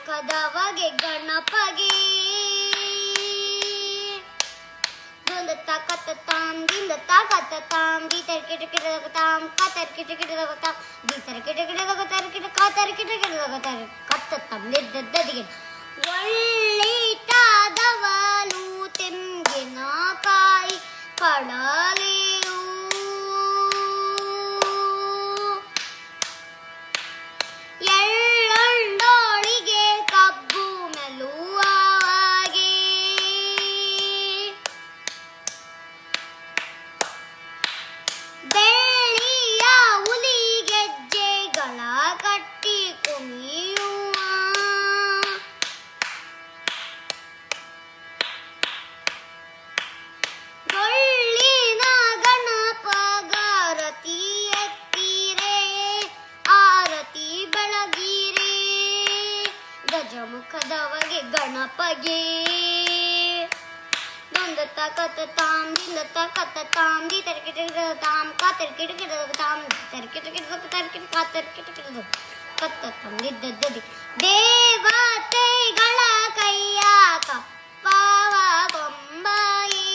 ಗಜಮುಖದವಗೆ ಗಣಪಗೆ ಕತ್ತ ತಾಂ ದಿಂದ ತಾಕತ್ತ ತಾಂ ಗೀತರ ಕಿಟಕಿಟಗ ತಾಂ ಕತರ ಕಿಟಕಿಟಗ ತಾಂ ಗೀತರ ಕಿಟಕಿಟಗ ತರ ಕಿಟ ಕತರ ಕಿಟಕಿಟಗ ತರ ಕತ್ತ ತಾಂ ನಿದ್ದದಿಗೆ ಒಳ್ಳಿತಾದವಲು ತೆಂಗಿನಕಾಯಿ ಕಡಲೇರು ಎಳ್ಳಂಡೋಳಿಗೆ ಕಬ್ಬು ಮೆಲುವಾಗೆ ಬೆಳ್ಳಿಯ ಹುಲಿಗೆಜ್ಜೆಗಳ ಕಟ್ಟಿ ಕುಣಿಯುವ ಡೊಳ್ಳಿನ ಗಣಪ ಗಾರತಿ ಎತ್ತಿರೆ ಆರತಿ ಬೆಳಗಿರೆ ಗಜಮುಖದವಗೆ ಗಣಪಗೆ ಕತ್ತ ತಾಂ ದಿಂದ ಕತ್ತ ತಾಂ ಗೀತರ ಕಿಟಕಿಟಗ ತಾಂ ಕಾತರ ಕಿಟಕಿಟಗ ತಾಂ ಗೀತರ ಕಿಟಕಿಟಗ ತರ ಕಿಟ ಕಾತರ ಕಿಟಕಿಟಗ ಕತ್ತ ತಾಂ ನಿದ್ದದಿ ದೇವತೆಗಳ ಕೈಯ ಕಪ್ಪವ ಗೊಂಬಾಯಿ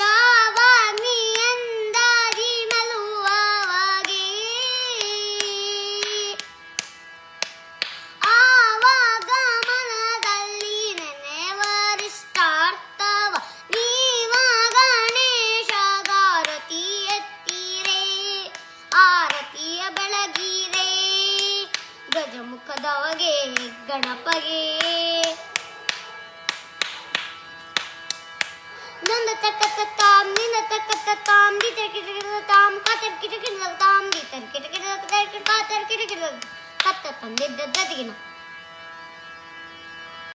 ಗಾವನಿ ಎಂದರಿ ಮೆಲುವಗೆ ಆವಾಗ ಮನದಲ್ಲಿ ನೆನೆವರಿಷ್ಟಾರ್ಥವ ನೀವ ಗಣೇಶ ಗಾರತಿ ಎತ್ತಿರೆ ಆರತಿಯ ಬೆಳಗಿರೆ ಗಜಮುಖದವಗೆ ಗಣಪಗೆ ನಂದ ತಕ್ಕತ್ತ ತಾಂ ನಿಂದ ತಕ್ಕತ್ತ ತಾಂ ಗೀತರ ಕಿಟಕಿಟಗ ತಾಂ ಕಾತರ ಕಿಟಕಿಟಗ ತಾಂ ಗೀತರ ಕಿಟಕಿಟಗ ತರ ಕಿಟ ಕಾತರ ಕಿಟಕಿಟಗ ಕತ್ತ ತಾಂ ನಿದ್ದದಿಗಿನ